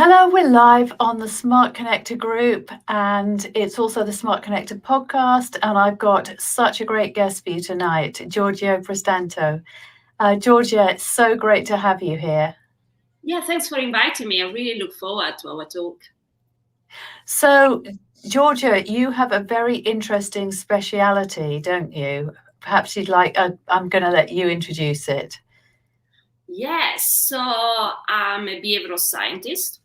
Hello, we're live on the Smart Connector group, and it's also the Smart Connector podcast. And I've got such a great guest for you tonight, Giorgia Prestento. Giorgia, it's so great to have you here. Yeah, thanks for inviting me. I really look forward to our talk. So, Giorgia, you have a very interesting speciality, don't you? Perhaps you'd like, I'm going to let you introduce it. Yes, so I'm a behavioral scientist.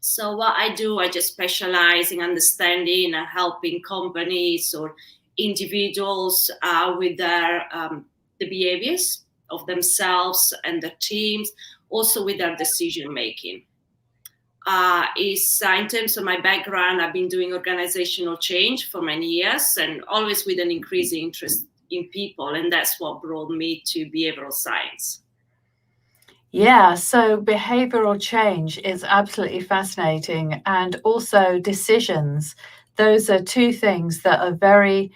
So what I do, I just specialize in understanding and helping companies or individuals with their the behaviors of themselves and their teams, also with their decision making. In terms of my background, I've been doing organizational change for many years and always with an increasing interest in people, and that's what brought me to behavioral science. Yeah, so behavioural change is absolutely fascinating, and also decisions. Those are two things that are very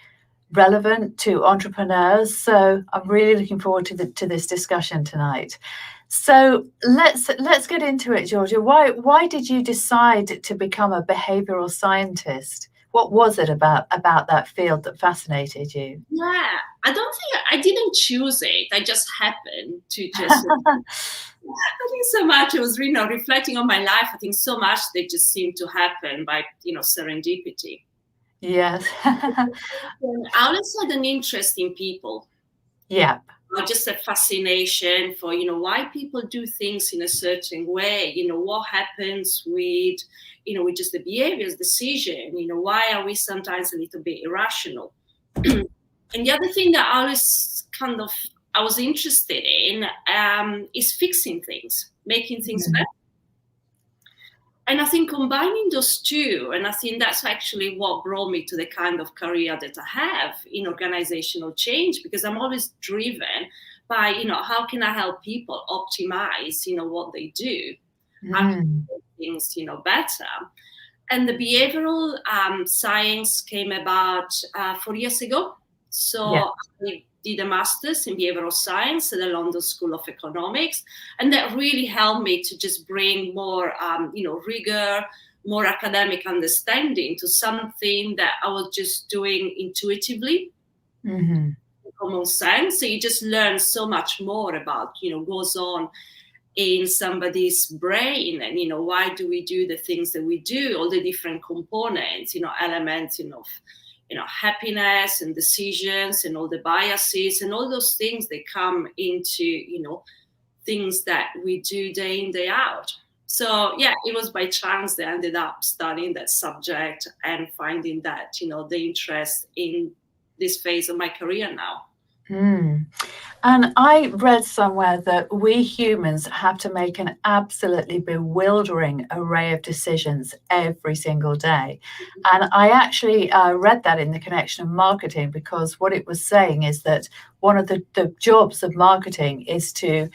relevant to entrepreneurs. So I'm really looking forward to this discussion tonight. So let's get into it, Giorgia. Why did you decide to become a behavioural scientist? What was it about that field that fascinated you? Yeah, I don't think I didn't choose it. I just happened to just. I think so much. I was really reflecting on my life. I think so much they just seem to happen by serendipity. Yes. I always had an interest in people. Yeah. Just a fascination for why people do things in a certain way. What happens with with just the behaviors, decision. Why are we sometimes a little bit irrational? And the other thing that I always I was interested in is fixing things, making things better. And I think combining those two, and I think that's actually what brought me to the kind of career that I have in organizational change, because I'm always driven by, how can I help people optimize, what they do, how can they make things, better. And the behavioral science came about 4 years ago. So I did a master's in behavioral science at the London School of Economics, and that really helped me to just bring more, rigor, more academic understanding to something that I was just doing intuitively, common sense. So you just learn so much more about, goes on in somebody's brain, and why do we do the things that we do, all the different components, elements, happiness and decisions and all the biases and all those things that come into things that we do day in, day out. So yeah, it was by chance that I ended up studying that subject and finding that the interest in this phase of my career now. And I read somewhere that we humans have to make an absolutely bewildering array of decisions every single day. And I actually read that in the connection of marketing, because what it was saying is that one of the jobs of marketing is to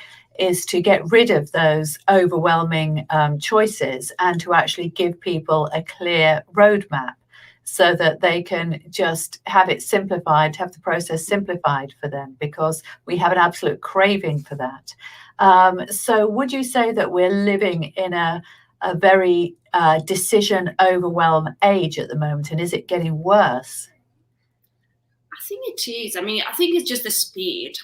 get rid of those overwhelming choices and to actually give people a clear roadmap, so that they can just have it simplified, have the process simplified for them, because we have an absolute craving for that. So would you say that we're living in a very decision overwhelmed age at the moment, and is it getting worse? I think it is. I mean, I think it's just the speed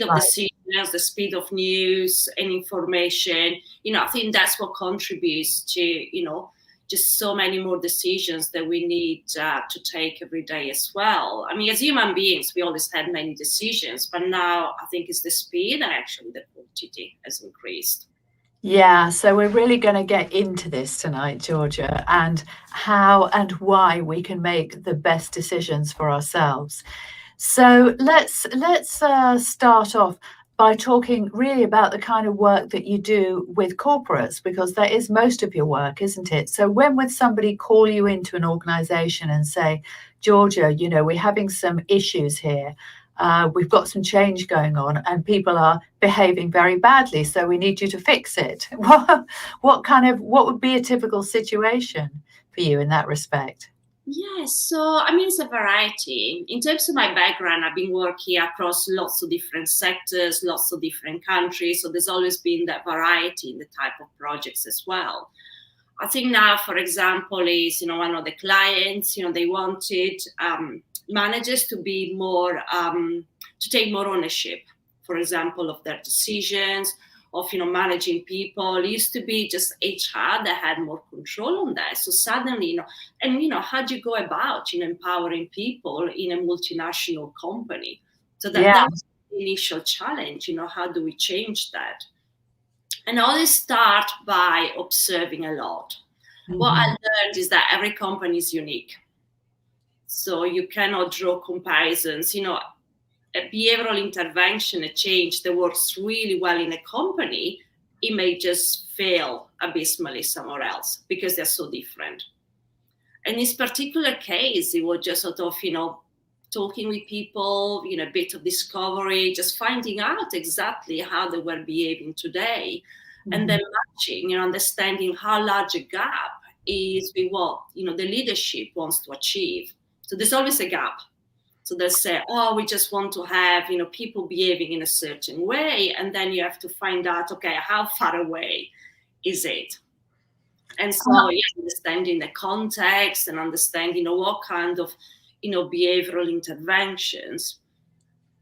of decisions, the speed of news and information. I think that's what contributes to, just so many more decisions that we need to take every day as well. I mean, as human beings, we always had many decisions, but now I think it's the speed and actually the quantity has increased. Yeah, so we're really going to get into this tonight, Giorgia, and how and why we can make the best decisions for ourselves. So let's start off by talking really about the kind of work that you do with corporates, because that is most of your work, isn't it? So when would somebody call you into an organization and say, Giorgia, we're having some issues here. We've got some change going on and people are behaving very badly, so we need you to fix it. What would be a typical situation for you in that respect? Yes, so I mean, it's a variety. In terms of my background, I've been working across lots of different sectors, lots of different countries. So there's always been that variety in the type of projects as well. I think now, for example, is one of the clients, they wanted managers to be more to take more ownership, for example, of their decisions, of managing people. It used to be just HR that had more control on that. So suddenly, and how do you go about empowering people in a multinational company? So that Yeah. that was the initial challenge. How do we change that? And always start by observing a lot. What I Hmm. learned is that every company is unique. So you cannot draw comparisons. A behavioral intervention, a change that works really well in a company, it may just fail abysmally somewhere else because they're so different. In this particular case, it was just sort of, talking with people, a bit of discovery, just finding out exactly how they were behaving today, and Hmm. then matching, understanding how large a gap is with what, the leadership wants to achieve. So there's always a gap. So they say, oh, we just want to have, people behaving in a certain way. And then you have to find out, okay, how far away is it? And so, yeah, understanding the context and understanding, what kind of, behavioral interventions.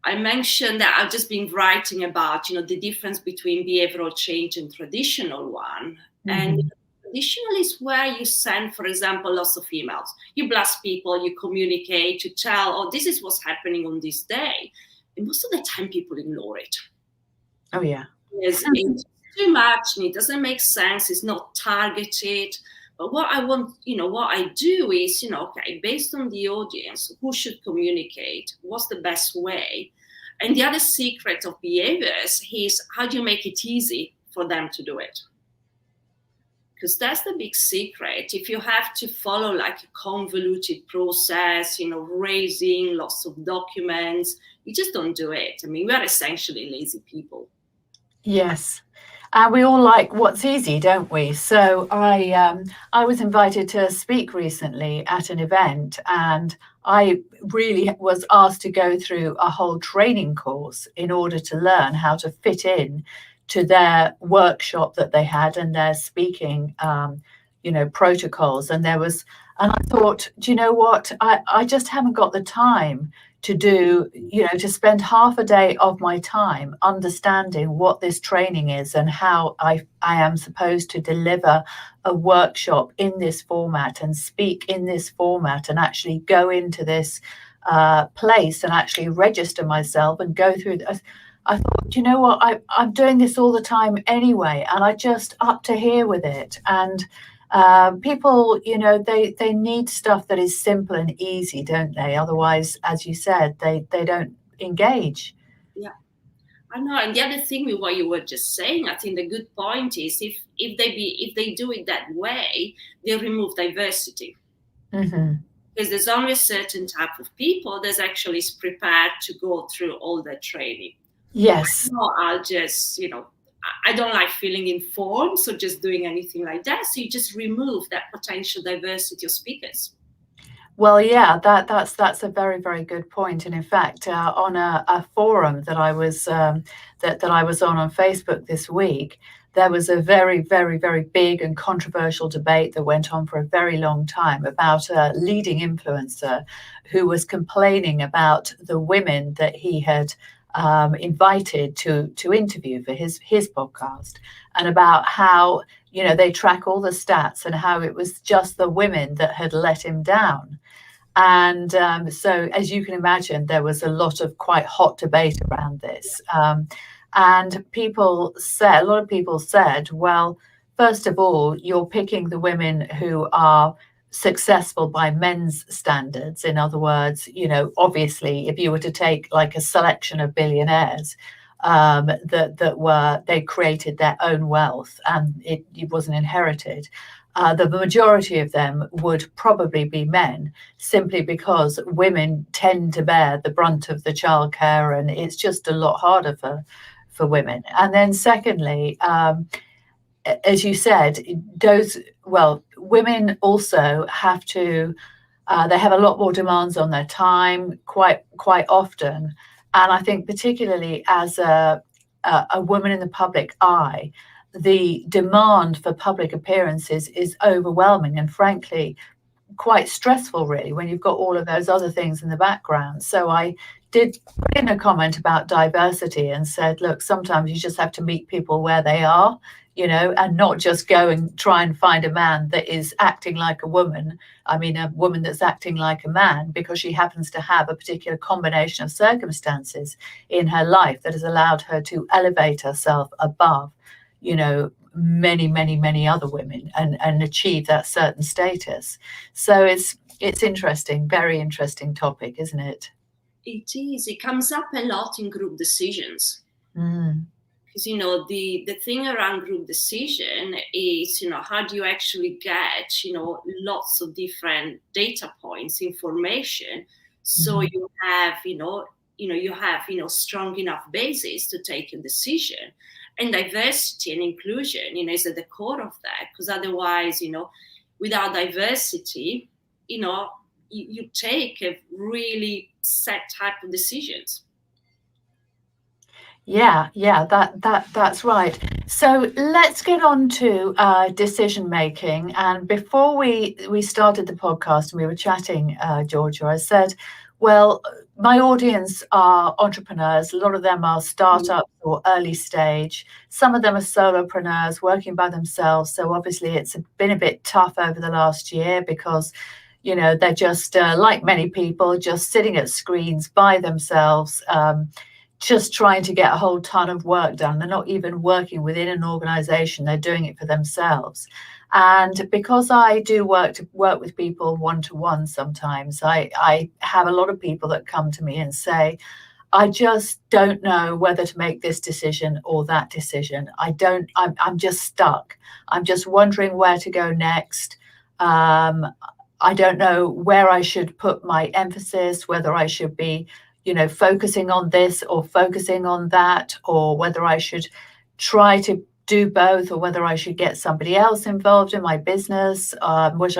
I mentioned that I've just been writing about, the difference between behavioral change and traditional one. And Hmm. traditional is where you send, for example, lots of emails. You blast people, you communicate, you tell, oh, this is what's happening on this day. And most of the time, people ignore it. Oh, yeah. It's too much and it doesn't make sense. It's not targeted. But what I want, what I do is, okay, based on the audience, who should communicate? What's the best way? And the other secret of behaviors is how do you make it easy for them to do it? Because that's the big secret. If you have to follow like a convoluted process, raising lots of documents, you just don't do it. I mean, we are essentially lazy people. Yes. And we all like what's easy, don't we? So I was invited to speak recently at an event, and I really was asked to go through a whole training course in order to learn how to fit in to their workshop that they had and their speaking, protocols. And and I thought, do you know what? I just haven't got the time to do, to spend half a day of my time understanding what this training is and how I am supposed to deliver a workshop in this format and speak in this format and actually go into this place and actually register myself and go through this. I thought, you know what, I'm doing this all the time anyway, and I just up to here with it. And people, they need stuff that is simple and easy, don't they? Otherwise, as you said, they don't engage. Yeah. I know, and the other thing with what you were just saying, I think the good point is if they do it that way, they remove diversity Hmm. because there's only a certain type of people that's actually is prepared to go through all that training. Yes. No, I'll just I don't like feeling informed, so just doing anything like that. So you just remove that potential diversity of speakers. Well, yeah, that's a very, very good point. And in fact, on a forum that I was that I was on Facebook this week, there was a very, very, very big and controversial debate that went on for a very long time about a leading influencer who was complaining about the women that he had invited to interview for his podcast, and about how they track all the stats and how it was just the women that had let him down. And so, as you can imagine, there was a lot of quite hot debate around this. And a lot of people said, well, first of all, you're picking the women who are successful by men's standards. In other words, obviously, if you were to take like a selection of billionaires, they created their own wealth and it wasn't inherited. The majority of them would probably be men, simply because women tend to bear the brunt of the childcare, and it's just a lot harder for women. And then, secondly, as you said, women also have to They have a lot more demands on their time quite often. And I think particularly as a woman in the public eye, the demand for public appearances is overwhelming and frankly quite stressful, really, when you've got all of those other things in the background. So I did put in a comment about diversity and said, look, sometimes you just have to meet people where they are, and not just go and try and find a man that is acting like a woman. I mean, a woman that's acting like a man because she happens to have a particular combination of circumstances in her life that has allowed her to elevate herself above, many other women and achieve that certain status. So it's interesting, very interesting topic, isn't it? It is. It comes up a lot in group decisions. Mm. Because, the thing around group decision is, how do you actually get, lots of different data points, information, so you have, strong enough basis to take a decision. And diversity and inclusion, is at the core of that. Because otherwise, without diversity, you take a really set type of decisions. Yeah, that's right. So let's get on to decision making. And before we started the podcast and we were chatting, Giorgia, I said, well, my audience are entrepreneurs. A lot of them are startups or early stage. Some of them are solopreneurs working by themselves. So obviously it's been a bit tough over the last year because they're just like many people, just sitting at screens by themselves, just trying to get a whole ton of work done. They're not even working within an organization. They're doing it for themselves. And because I do work with people one-to-one sometimes, I have a lot of people that come to me and say, I just don't know whether to make this decision or that decision. I'm just stuck. I'm just wondering where to go next. I don't know where I should put my emphasis, whether I should be focusing on this or focusing on that, or whether I should try to do both, or whether I should get somebody else involved in my business.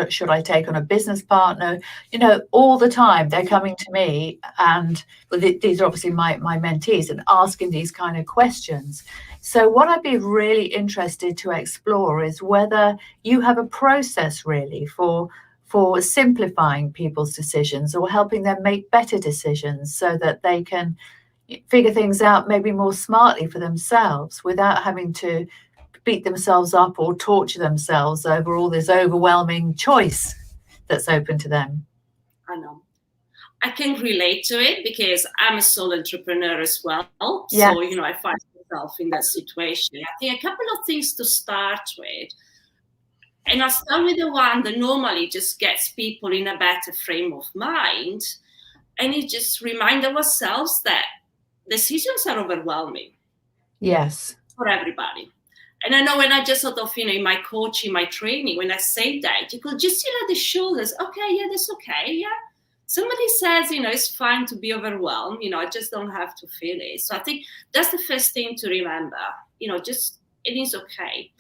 Should I take on a business partner? All the time they're coming to me, and these are obviously my mentees, and asking these kind of questions. So what I'd be really interested to explore is whether you have a process really for simplifying people's decisions or helping them make better decisions so that they can figure things out maybe more smartly for themselves without having to beat themselves up or torture themselves over all this overwhelming choice that's open to them. I know. I can relate to it because I'm a sole entrepreneur as well. Yes. So, I find myself in that situation. I think a couple of things to start with. And I'll start with the one that normally just gets people in a better frame of mind. And it just remind ourselves that decisions are overwhelming. Yes. For everybody. And I know when I just sort of, in my coaching, my training, when I say that, you could just, the shoulders, okay, yeah, that's okay, yeah. Somebody says, it's fine to be overwhelmed, I just don't have to feel it. So I think that's the first thing to remember, just it is okay.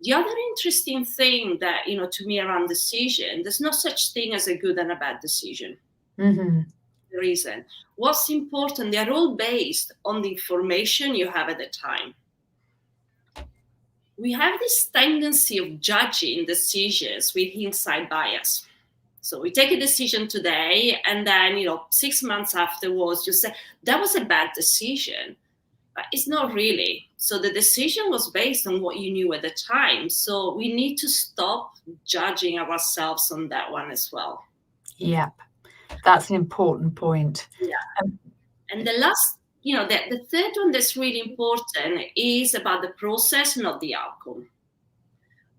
The other interesting thing that, to me around decision, there's no such thing as a good and a bad decision. Mm-hmm. The reason. What's important, they're all based on the information you have at the time. We have this tendency of judging decisions with hindsight bias. So we take a decision today, and then, 6 months afterwards, you say, that was a bad decision. But it's not really. So the decision was based on what you knew at the time. So we need to stop judging ourselves on that one as well. Yep. That's an important point. Yeah. And the last, the third one that's really important is about the process, not the outcome.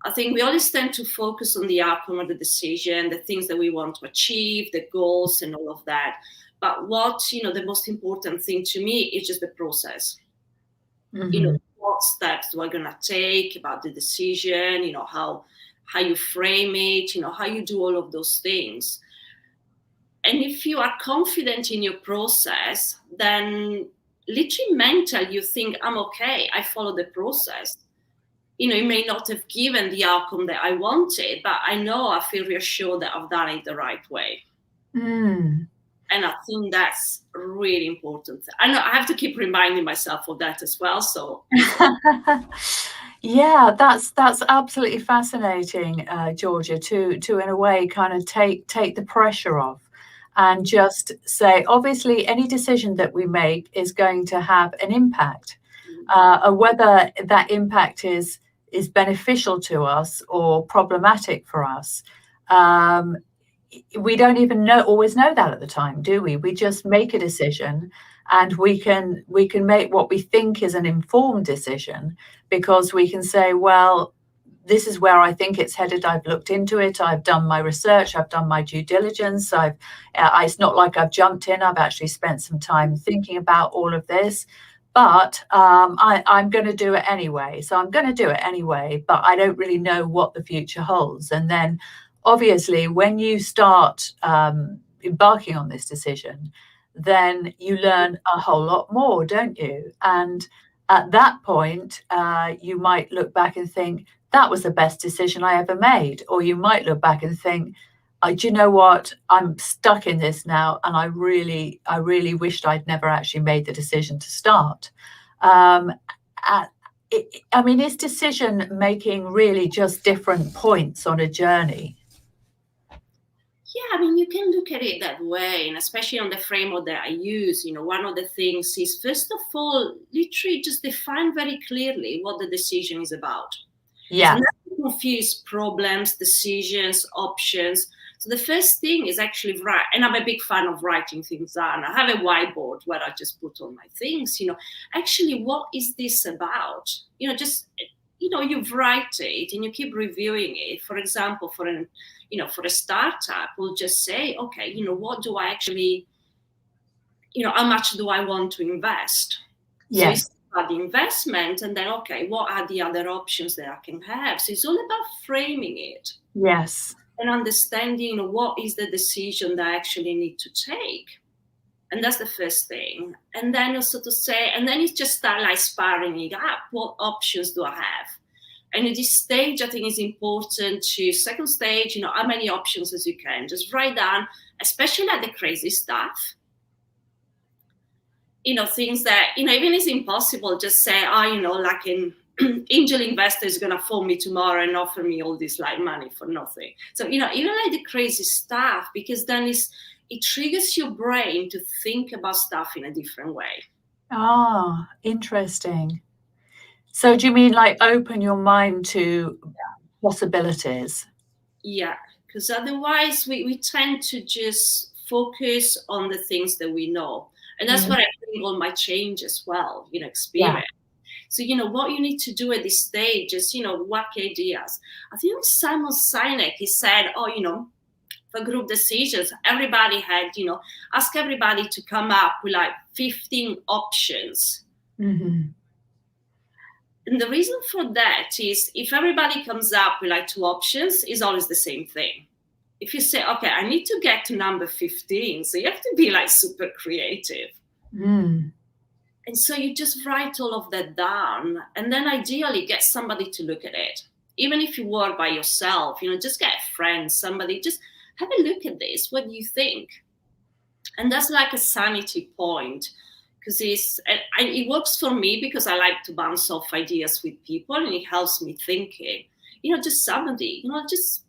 I think we always tend to focus on the outcome of the decision, the things that we want to achieve, the goals and all of that. But what, the most important thing to me is just the process. Mm-hmm. What steps we're going to take about the decision, how you frame it, how you do all of those things. And if you are confident in your process, then literally mental, you think, I'm okay, I follow the process. It may not have given the outcome that I wanted, but I know I feel reassured that I've done it the right way. Mm. And I think that's really important. I know I have to keep reminding myself of that as well. So it's Yeah, that's absolutely fascinating, Georgia, to in a way kind of take the pressure off and just say, obviously, any decision that we make is going to have an impact, whether that impact is beneficial to us or problematic for us. Um, we don't even always know that at the time, do we? We just make a decision, and we can make what we think is an informed decision, because we can say, well, this is where I think it's headed. I've looked into it. I've done my research. I've done my due diligence. It's not like I've jumped in. I've actually spent some time thinking about all of this. But I'm going to do it anyway. So I'm going to do it anyway. But I don't really know what the future holds. And then, obviously, when you start embarking on this decision, then you learn a whole lot more, don't you? And at that point, you might look back and think, that was the best decision I ever made. Or you might look back and think, do you know what? I'm stuck in this now, and I really wished I'd never actually made the decision to start. Um, I mean, is decision making really just different points on a journey? Yeah, I mean, you can look at it that way, and especially on the framework that I use, one of the things is, first of all, literally just define very clearly what the decision is about. So Yeah. not to confuse problems, decisions, options. So the first thing is actually write, and I'm a big fan of writing things down. I have a whiteboard where I just put all my things, actually, what is this about? Just, you write it and you keep reviewing it. For example, for a startup, we'll just say, okay, what do I actually, how much do I want to invest? So Yes. it's about the investment, and then, okay, what are the other options that I can have? So it's all about framing it Yes. and understanding, what is the decision that I actually need to take. And that's the first thing. And then also to say, and then you just start like sparring it up. What options do I have? And at this stage, I think it's important to, second stage, how many options as you can. Just write down, especially at the crazy stuff, things that, even it's impossible, just say, like an angel investor is going to phone me tomorrow and offer me all this like money for nothing. So, even like the crazy stuff, because then it triggers your brain to think about stuff in a different way. Ah, interesting. So do you mean like open your mind to possibilities? Yeah, because otherwise we tend to just focus on the things that we know. And that's Mhm. what I bring on my change as well, Yeah. experience. So, what you need to do at this stage is, whack ideas. I think Simon Sinek, he said, for group decisions, everybody had, ask everybody to come up with like 15 options. Hmm. And the reason for that is, if everybody comes up with like two options, it's always the same thing. If you say, okay, I need to get to number 15, so you have to be like super creative. Mm. And so you just write all of that down, and then ideally get somebody to look at it. Even if you work by yourself, just get a friend, somebody, just have a look at this. What do you think? And that's like a sanity point, because it works for me, because I like to bounce off ideas with people, and it helps me thinking. Just somebody, just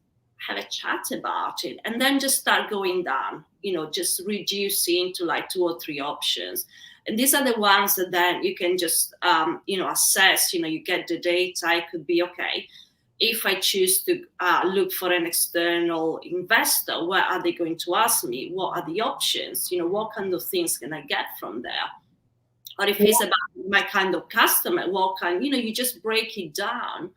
have a chat about it, and then just start going down. Just reducing to like 2 or 3 options, and these are the ones that then you can just assess. You get the data. It could be, okay, if I choose to look for an external investor, what are they going to ask me? What are the options? What kind of things can I get from there? Or if it's about my kind of customer, what kind, you just break it down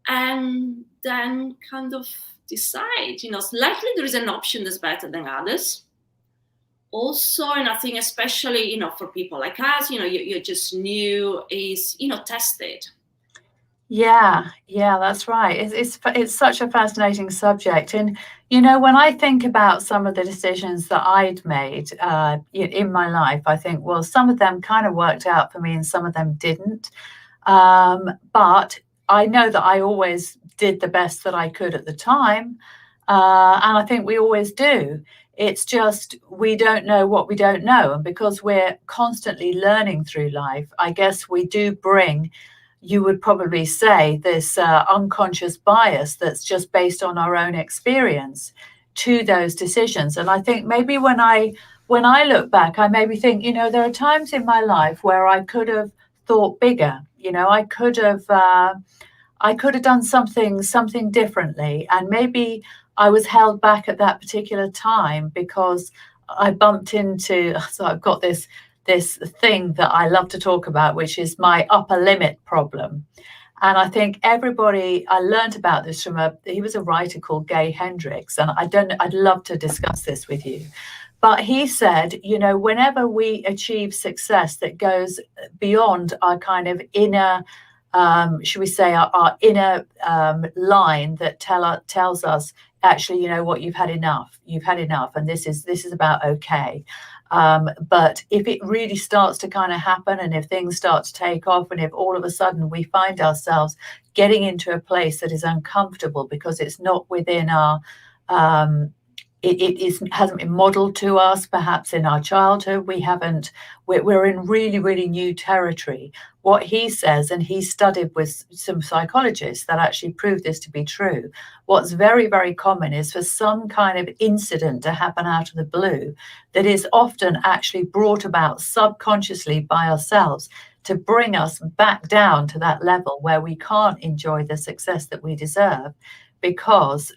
and then kind of decide, likely there is an option that's better than others. Also, and I think especially, for people like us, you're just new, is, test it. Yeah, yeah, that's right. It's such a fascinating subject, and when I think about some of the decisions that I'd made in my life, I think, well, some of them kind of worked out for me, and some of them didn't. But I know that I always did the best that I could at the time, and I think we always do. It's just we don't know what we don't know. And because we're constantly learning through life, I guess we do bring, you would probably say, this unconscious bias that's just based on our own experience to those decisions. And I think maybe when I look back, I maybe think, there are times in my life where I could have thought bigger. I could have done something differently, and maybe I was held back at that particular time because I bumped into. So I've got this thing that I love to talk about, which is my upper limit problem. And I think I learned about this he was a writer called Gay Hendricks, and I'd love to discuss this with you. But he said, whenever we achieve success that goes beyond our kind of inner, should we say, our inner line that tells us, actually, what, you've had enough, and this is about okay. But if it really starts to kind of happen, and if things start to take off, and if all of a sudden we find ourselves getting into a place that is uncomfortable because it's not within our hasn't been modeled to us, perhaps in our childhood, we're in really, really new territory. What he says, and he studied with some psychologists that actually proved this to be true, what's very, very common is for some kind of incident to happen out of the blue that is often actually brought about subconsciously by ourselves to bring us back down to that level where we can't enjoy the success that we deserve, because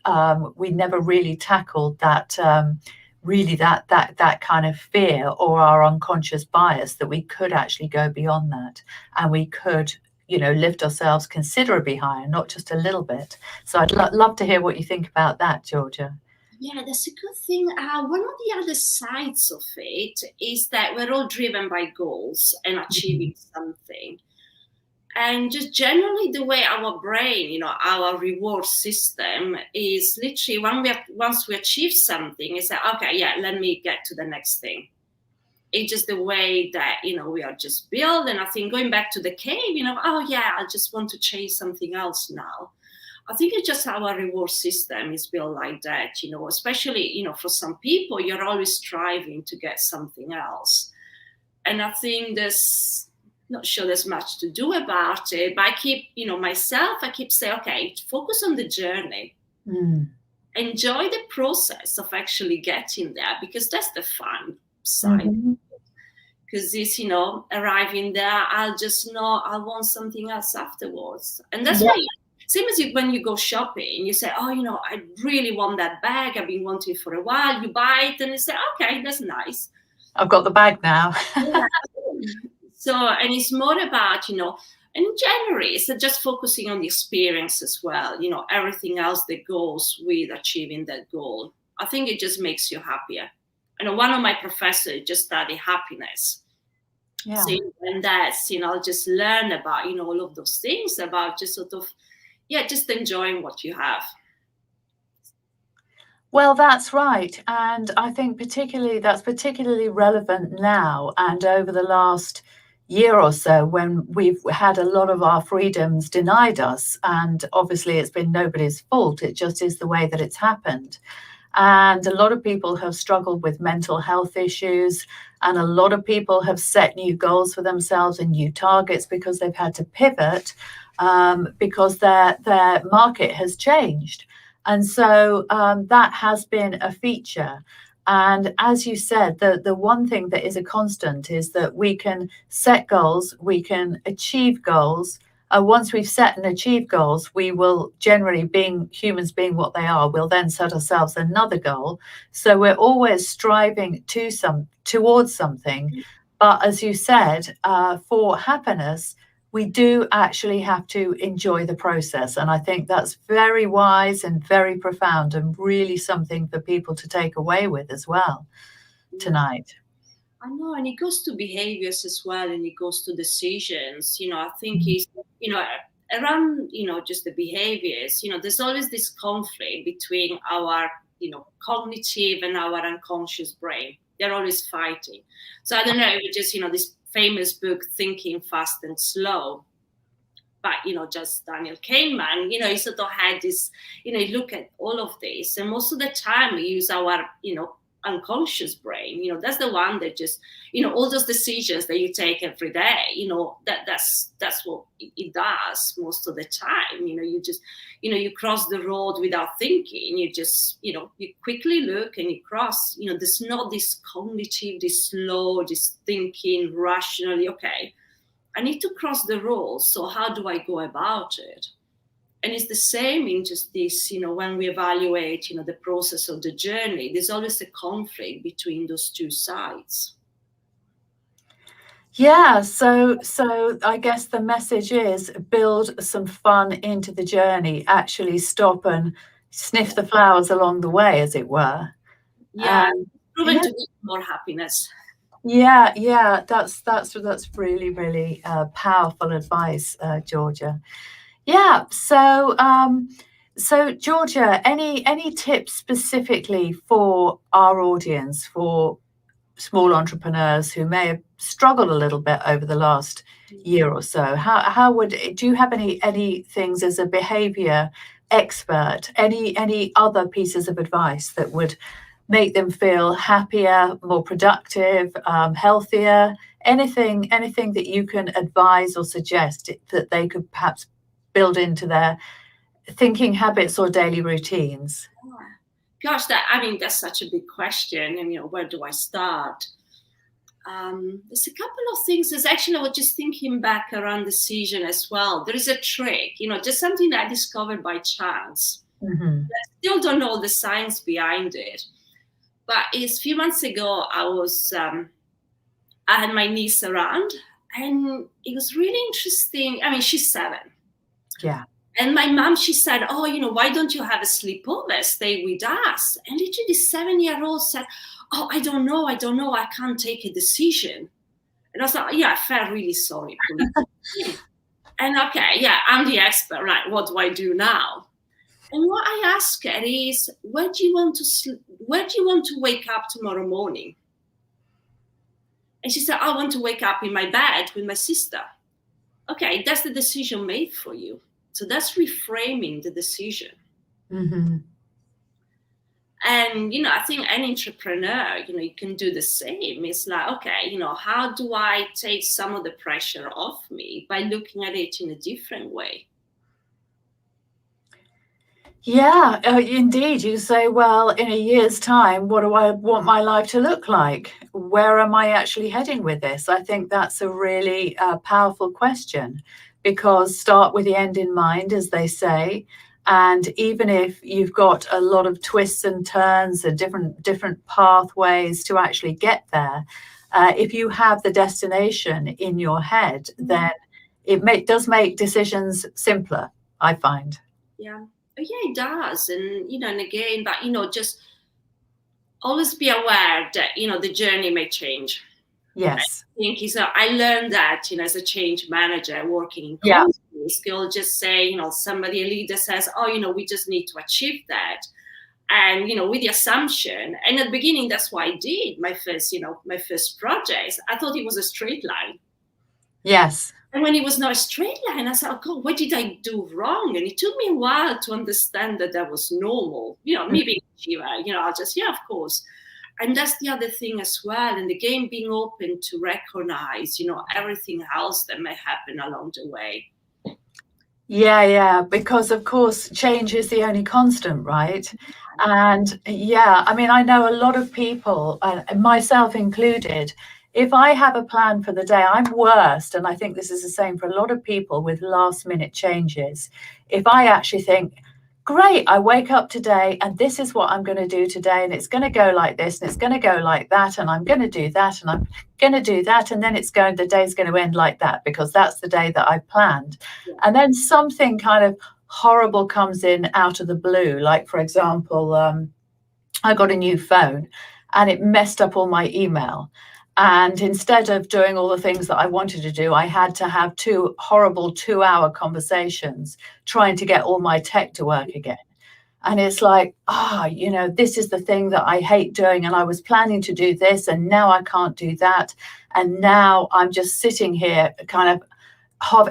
we never really tackled that that kind of fear or our unconscious bias, that we could actually go beyond that, and we could lift ourselves considerably higher, not just a little bit. So I'd love to hear what you think about that, Giorgia. Yeah, that's a good thing. One of the other sides of it is that we're all driven by goals and achieving something. And just generally the way our brain, our reward system is literally once we achieve something, it's like, okay, yeah, let me get to the next thing. It's just the way that, we are just built. And I think going back to the cave, oh yeah, I just want to chase something else now. I think it's just our reward system is built like that, especially, for some people, you're always striving to get something else. And I think not sure there's much to do about it, but I keep, I keep saying, okay, focus on the journey. Enjoy the process of actually getting there, because that's the fun side. Because this, arriving there, I'll just know I want something else afterwards. And that's why, same as when you go shopping, you say, oh, I really want that bag. I've been wanting for a while. You buy it and you say, okay, that's nice. I've got the bag now. So, and it's more about, in January, it's just focusing on the experience as well, everything else that goes with achieving that goal. I think it just makes you happier. One of my professors just studied happiness. Yeah. So, and that's, I'll just learn about, all of those things about just sort of, just enjoying what you have. Well, that's right. And I think that's particularly relevant now and over the last year or so, when we've had a lot of our freedoms denied us. And obviously it's been nobody's fault. It just is the way that it's happened. And a lot of people have struggled with mental health issues. And a lot of people have set new goals for themselves and new targets because they've had to pivot because their market has changed. And so that has been a feature. And as you said, the one thing that is a constant is that we can set goals, we can achieve goals. Once we've set and achieved goals, we will generally, humans being what they are, we'll then set ourselves another goal. So we're always striving towards something. But as you said, for happiness, we do actually have to enjoy the process. And I think that's very wise and very profound, and really something for people to take away with as well tonight. I know, and it goes to behaviors as well, and it goes to decisions. I think it's, around, just the behaviors, there's always this conflict between our, cognitive and our unconscious brain. They're always fighting. So I don't know, it just, this famous book, Thinking Fast and Slow, but, just Daniel Kahneman, he sort of had this, look at all of this. And most of the time we use our, unconscious brain. That's the one that just, all those decisions that you take every day, that's what it does most of the time. You just, you cross the road without thinking. You just, you quickly look and you cross. There's not this cognitive, this slow, this thinking rationally, okay, I need to cross the road, so how do I go about it? And it's the same in just this, when we evaluate, the process of the journey, there's always a conflict between those two sides. Yeah, so I guess the message is build some fun into the journey, actually stop and sniff the flowers along the way, as it were. Yeah, proven to give more happiness. Yeah, that's really, really powerful advice, Giorgia. Yeah, so Giorgia, any tips specifically for our audience, for small entrepreneurs who may have struggled a little bit over the last year or so? Do you have any things as a behavior expert, any other pieces of advice that would make them feel happier, more productive, healthier? Anything that you can advise or suggest that they could perhaps build into their thinking habits or daily routines? Gosh, that's such a big question. And, where do I start? There's a couple of things. There's actually, I was just thinking back around decision as well. There is a trick, just something that I discovered by chance. Mm-hmm. I still don't know the science behind it. But a few months ago, I had my niece around, and it was really interesting. She's 7. Yeah. And my mom, she said, oh, why don't you have a sleepover, stay with us? And literally this 7-year-old said, oh, I don't know, I can't take a decision. And I was like, yeah, I felt really sorry. And okay, yeah, I'm the expert, right? What do I do now? And what I asked her is, where do you want to wake up tomorrow morning? And she said, I want to wake up in my bed with my sister. Okay, that's the decision made for you. So that's reframing the decision. Mm-hmm. And, I think an entrepreneur, you can do the same. It's like, okay, how do I take some of the pressure off me by looking at it in a different way? Yeah, indeed. You say, well, in a year's time, what do I want my life to look like? Where am I actually heading with this? I think that's a really powerful question, because start with the end in mind, as they say. And even if you've got a lot of twists and turns and different pathways to actually get there, if you have the destination in your head, then it does make decisions simpler, I find. Yeah. Yeah, it does. And, and again, but, just always be aware that, the journey may change. Yes. I think I learned that, as a change manager working in Yeah. companies, they'll just say, a leader says, oh, we just need to achieve that. And, with the assumption, and at the beginning, that's what I did. My first project, I thought it was a straight line. Yes. And when it was not a straight line, I said, oh, God, what did I do wrong? And it took me a while to understand that was normal. Maybe, I'll just, yeah, of course. And that's the other thing as well. And again, being open to recognize, everything else that may happen along the way. Yeah, because of course, change is the only constant, right? And yeah, I know a lot of people, myself included, if I have a plan for the day, I'm worst, and I think this is the same for a lot of people with last minute changes. If I actually think, great, I wake up today and this is what I'm going to do today, and it's going to go like this and it's going to go like that, and I'm going to do that and I'm going to do that, and then the day's going to end like that because that's the day that I've planned. Yeah. And then something kind of horrible comes in out of the blue, like for example, I got a new phone and it messed up all my email. And instead of doing all the things that I wanted to do, I had to have 2 horrible 2-hour conversations trying to get all my tech to work again. And it's like, this is the thing that I hate doing. And I was planning to do this and now I can't do that. And now I'm just sitting here kind of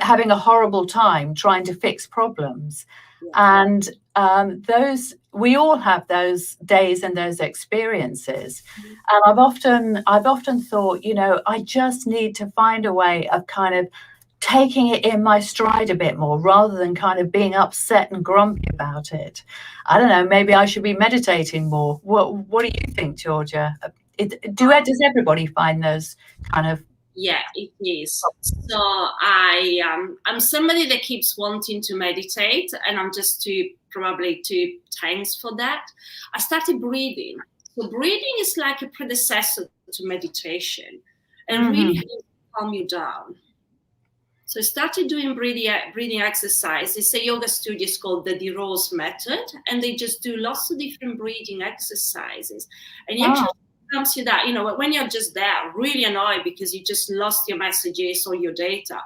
having a horrible time trying to fix problems. Yeah. And we all have those days and those experiences. And I've often thought, I just need to find a way of kind of taking it in my stride a bit more rather than kind of being upset and grumpy about it. I don't know, maybe I should be meditating more. What do you think, Georgia? Does everybody find those kind of... Yeah, it is. So I'm somebody that keeps wanting to meditate, and I'm just probably too tense for that. I started breathing. So breathing is like a predecessor to meditation, and really helps calm you down. So I started doing breathing exercise. It's a yoga studio called the DeRose method, and they just do lots of different breathing exercises. And you actually comes to that, when you're just there, really annoyed because you just lost your messages or your data,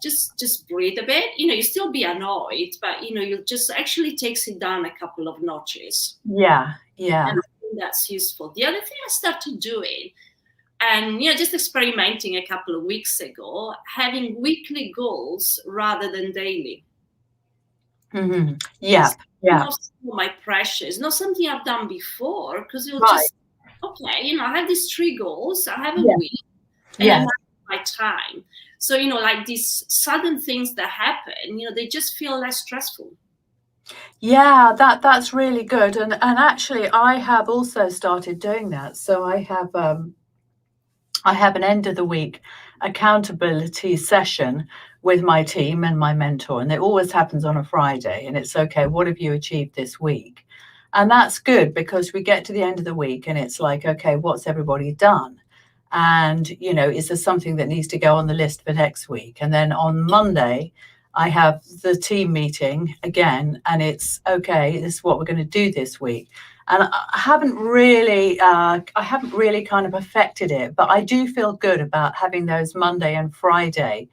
just breathe a bit. You still be annoyed, but you just actually takes it down a couple of notches. Yeah. And I think that's useful. The other thing I started doing, and just experimenting a couple of weeks ago, having weekly goals rather than daily. Yeah. Not my pressures, not something I've done before, because you'll just okay, I have these 3 goals, I have a week, and I have my time. So, like these sudden things that happen, they just feel less stressful. Yeah, that's really good. And actually, I have also started doing that. So I have an end of the week accountability session with my team and my mentor, and it always happens on a Friday. And it's okay, what have you achieved this week? And that's good because we get to the end of the week and it's like, okay, what's everybody done? And, is there something that needs to go on the list for next week? And then on Monday, I have the team meeting again, and it's okay, this is what we're going to do this week. And I haven't really kind of affected it, but I do feel good about having those Monday and Friday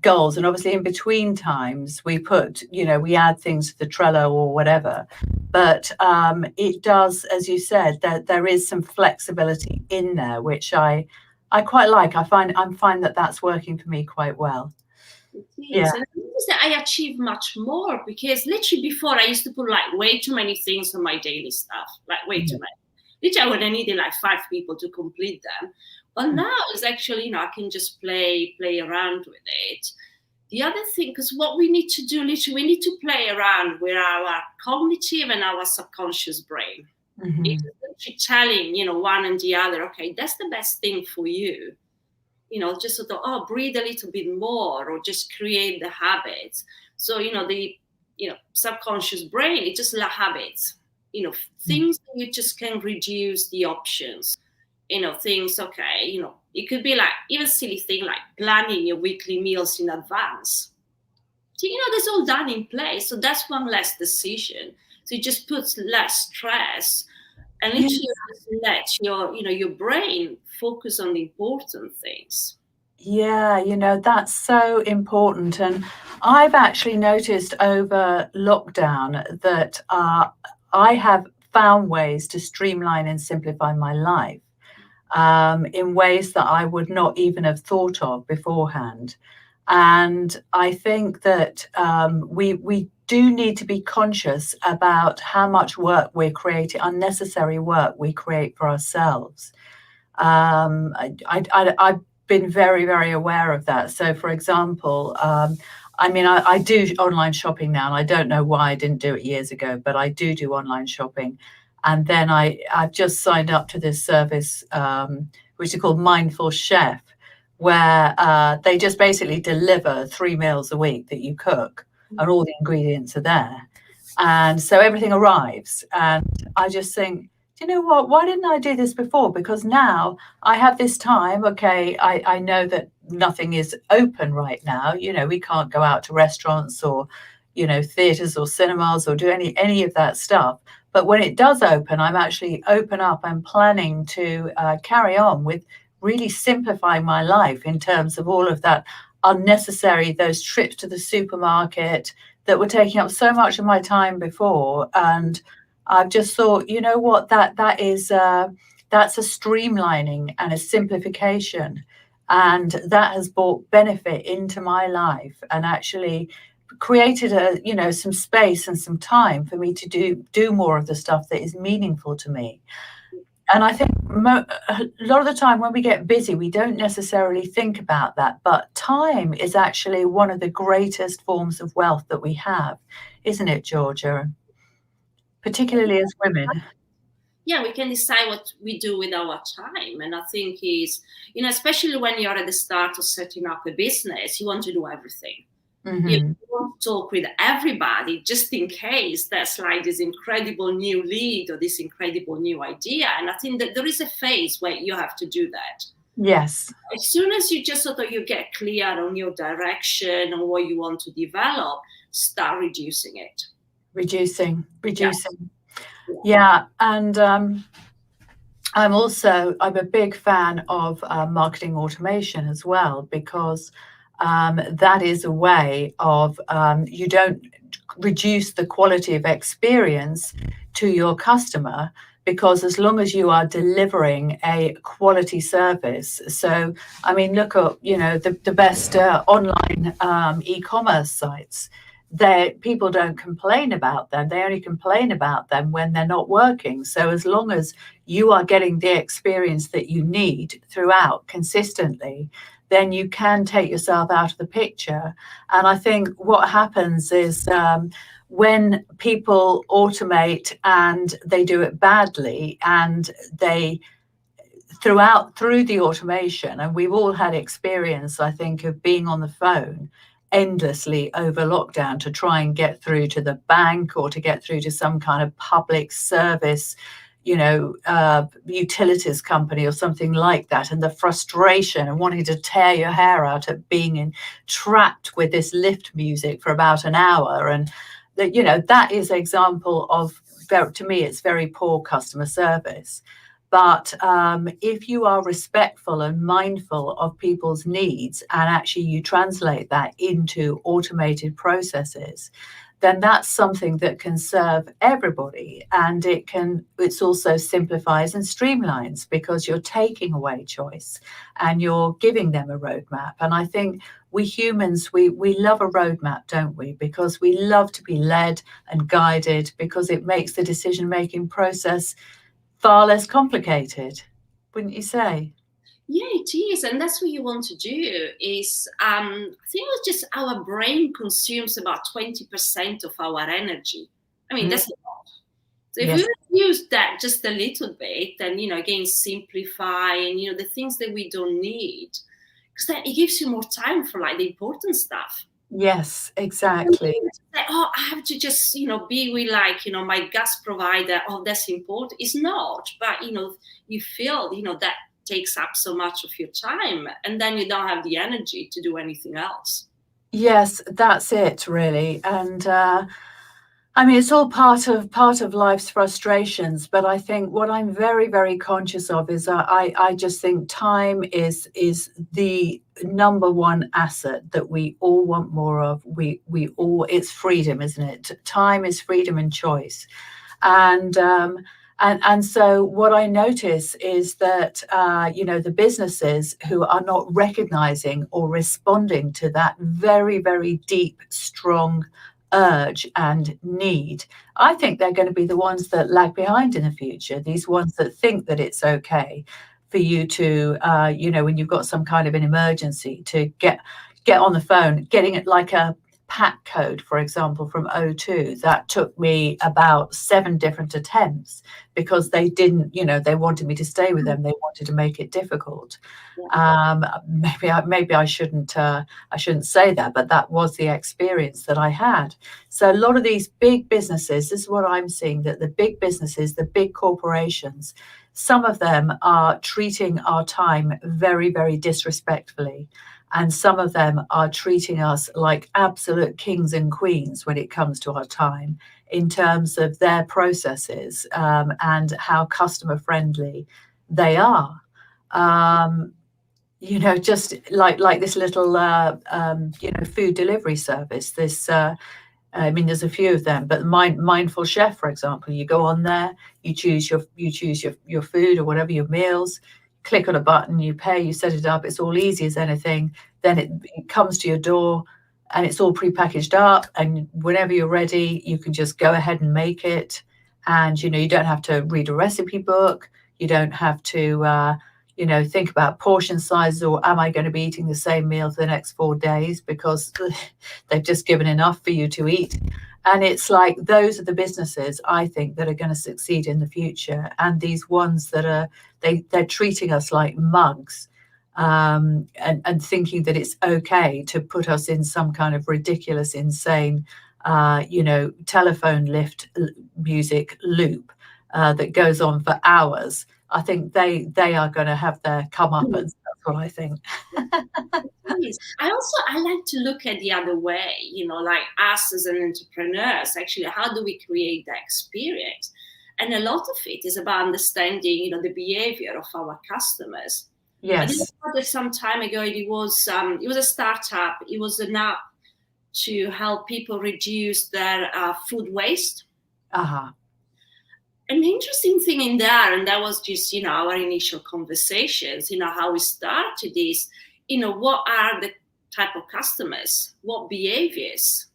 goals. And obviously in between times we put, we add things to the Trello or whatever. But it does, as you said, that there is some flexibility in there, which I quite like. I find that that's working for me quite well. Yeah. And I achieve much more because literally before I used to put like way too many things on my daily stuff, like way too many. Literally I would have needed like 5 people to complete them. But now it's actually, I can just play around with it. The other thing, because what we need to do, literally, we need to play around with our cognitive and our subconscious brain. It's literally telling, one and the other, okay, that's the best thing for you. Just sort of, breathe a little bit more or just create the habits. So, the, subconscious brain, it's just habits, things that you just can reduce the options, things, okay, it could be like even silly thing like planning your weekly meals in advance. So, that's all done in place. So that's one less decision. So it just puts less stress and literally let your brain focus on the important things. Yeah, that's so important. And I've actually noticed over lockdown that I have found ways to streamline and simplify my life in ways that I would not even have thought of beforehand. And I think that we do need to be conscious about how much work we're creating, unnecessary work we create for ourselves. I've been very, very aware of that. So, for example, I do online shopping now, and I don't know why I didn't do it years ago, but I do online shopping. And then I've just signed up to this service, which is called Mindful Chef, where they just basically deliver 3 meals a week that you cook, and all the ingredients are there. And so everything arrives. And I just think, you know what, why didn't I do this before? Because now I have this time. Okay, I know that nothing is open right now. We can't go out to restaurants or, theatres or cinemas or do any of that stuff. But when it does open, I'm actually open up and planning to carry on with really simplifying my life in terms of all of that unnecessary, those trips to the supermarket that were taking up so much of my time before. And I've just thought, you know what, that's a streamlining and a simplification. And that has brought benefit into my life and actually created some space and some time for me to do more of the stuff that is meaningful to me. And I think a lot of the time when we get busy, we don't necessarily think about that. But time is actually one of the greatest forms of wealth that we have, isn't it, Georgia? Particularly as women. Yeah, we can decide what we do with our time. And I think especially when you're at the start of setting up a business, you want to do everything. Mm-hmm. You want to talk with everybody just in case there's like this incredible new lead or this incredible new idea. And I think that there is a phase where you have to do that. Yes. As soon as you just you get clear on your direction and what you want to develop, start reducing it. Reducing. Yeah. And I'm a big fan of marketing automation as well, because that is a way of you don't reduce the quality of experience to your customer, because as long as you are delivering a quality service. So, I mean, look at, the best online e-commerce sites. People don't complain about them. They only complain about them when they're not working. So as long as you are getting the experience that you need throughout consistently, then you can take yourself out of the picture. And I think what happens is when people automate and they do it badly, and they through the automation, and we've all had experience, I think, of being on the phone endlessly over lockdown to try and get through to the bank or to get through to some kind of public service, utilities company or something like that, and the frustration and wanting to tear your hair out at being trapped with this lift music for about an hour. And that is an example of, to me, it's very poor customer service. But if you are respectful and mindful of people's needs, and actually you translate that into automated processes, then that's something that can serve everybody. And it's also simplifies and streamlines, because you're taking away choice and you're giving them a roadmap. And I think we humans, we love a roadmap, don't we? Because we love to be led and guided, because it makes the decision-making process far less complicated, wouldn't you say? Yeah, it is. And that's what you want to do is, I think it's just our brain consumes about 20% of our energy. I mean, that's a lot. So if we reduce that just a little bit, and, again, simplify and, the things that we don't need, because then it gives you more time for like the important stuff. Yes, exactly. Like, I have to just, be with my gas provider. Oh, that's important. It's not, but, you feel, that takes up so much of your time, and then you don't have the energy to do anything else. Yes, that's it, really. And I mean, it's all part of life's frustrations. But I think what I'm very, very conscious of is I just think time is the number one asset that we all want more of. It's freedom, isn't it? Time is freedom and choice. And so what I notice is that, the businesses who are not recognizing or responding to that very, very deep, strong urge and need, I think they're going to be the ones that lag behind in the future. These ones that think that it's okay for you to, when you've got some kind of an emergency, to get on the phone, getting it like a PAC code, for example, from O2. That took me about 7 different attempts, because they didn't, they wanted me to stay with them. They wanted to make it difficult. Maybe I shouldn't say that, but that was the experience that I had. So a lot of these big businesses, this is what I'm seeing, that the big businesses, the big corporations, some of them are treating our time very, very disrespectfully. And some of them are treating us like absolute kings and queens when it comes to our time, in terms of their processes and how customer friendly they are. Just like this little, food delivery service. There's a few of them, but Mindful Chef, for example, you go on there, you choose your food or whatever, your meals. Click on a button, you pay, you set it up. It's all easy as anything. Then it comes to your door. and it's all prepackaged up, and whenever you're ready, you can just go ahead and make it. And, you know, you don't have to read a recipe book. You don't have to, you know, think about portion sizes, or am I going to be eating the same meal for the next 4 days, because they've just given enough for you to eat. And it's like, those are the businesses, I think, that are going to succeed in the future. And these ones that are, they're treating us like mugs, and thinking that it's okay to put us in some kind of ridiculous, insane, you know, telephone lift music loop that goes on for hours. I think they are going to have their comeuppance. That's what I think. I like to look at the other way, you know, like us as an entrepreneurs, actually, how do we create that experience? And a lot of it is about understanding, you know, the behavior of our customers. Yes. I discovered some time ago, it was a startup. It was an app to help people reduce their food waste. Uh-huh. An interesting thing in there, and that was just, you know, our initial conversations, you know, how we started is, you know, what are the type of customers, what behaviors?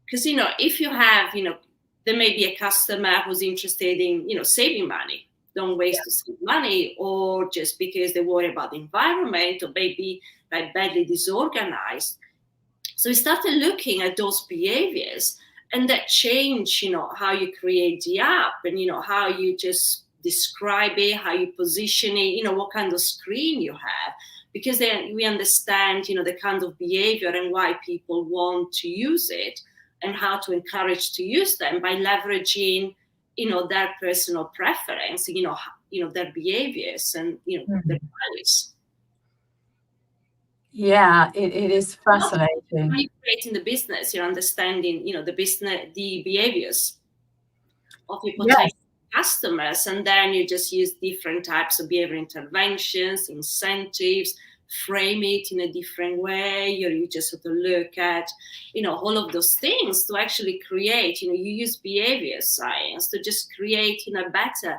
Because, you know, if you have, you know, there may be a customer who's interested in, you know, saving money, don't waste to save money, or just because they worry about the environment, or maybe like badly disorganized. So we started looking at those behaviors, and that changed, you know, how you create the app, and, you know, how you just describe it, how you position it, you know, what kind of screen you have, because then we understand, you know, the kind of behavior and why people want to use it, and how to encourage to use them by leveraging, you know, their personal preference, you know, their behaviors and, you know, their values. Yeah, it is fascinating. When you're creating the business, you're understanding, you know, the behaviors of your potential customers, and then you just use different types of behavior interventions, incentives, frame it in a different way, or you just sort of look at, you know, all of those things to actually create, you know, you use behavior science to just create, you know, a better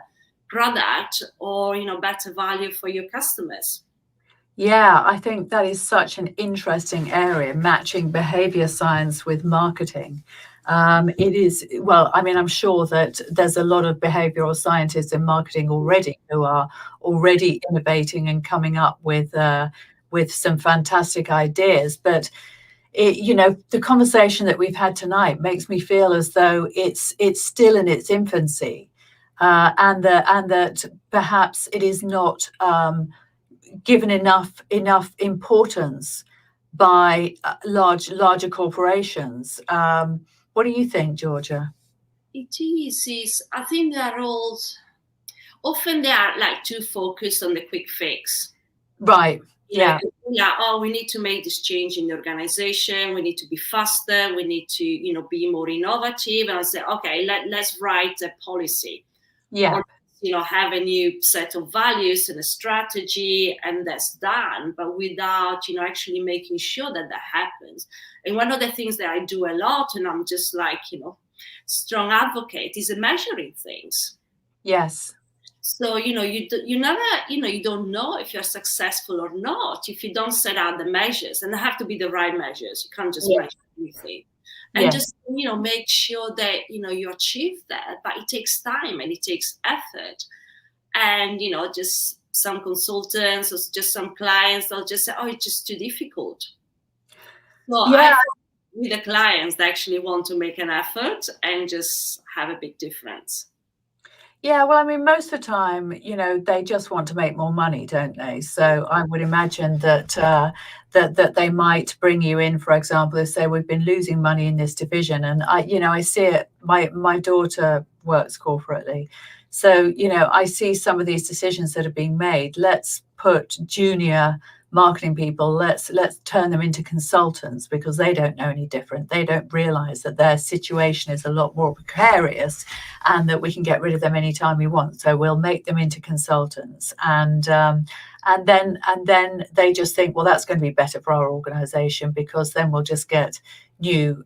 product, or, you know, better value for your customers. Yeah, I think that is such an interesting area, matching behavior science with marketing. It is, well, I mean, I'm sure that there's a lot of behavioral scientists in marketing already who are already innovating and coming up with some fantastic ideas. But it, you know, the conversation that we've had tonight makes me feel as though it's still in its infancy, and that perhaps it is not given enough importance by larger corporations. What do you think, Giorgia? It is. I think they are all often they are like too focused on the quick fix. Right. Yeah. Oh, we need to make this change in the organization. We need to be faster. We need to, you know, be more innovative. And I say, okay, let's write a policy. Yeah. Or, you know, have a new set of values and a strategy, and that's done, but without, you know, actually making sure that that happens. And one of the things that I do a lot, and I'm just like, you know, strong advocate, is measuring things. Yes. So, you know, you never, you know, you don't know if you're successful or not if you don't set out the measures, and they have to be the right measures. You can't just measure anything. And just, you know, make sure that, you know, you achieve that, but it takes time and it takes effort. And, you know, just some consultants or just some clients, they'll just say, oh, it's just too difficult. So with the clients, they actually want to make an effort and just have a big difference. Yeah, well, I mean, most of the time, you know, they just want to make more money, don't they? So I would imagine that that they might bring you in, for example, they say we've been losing money in this division, and I see it. My daughter works corporately, so I see some of these decisions that are being made. Let's put junior marketing people, let's turn them into consultants, because they don't know any different. They don't realize that their situation is a lot more precarious, and that we can get rid of them anytime we want. So we'll make them into consultants, and then they just think, well, that's going to be better for our organization, because then we'll just get new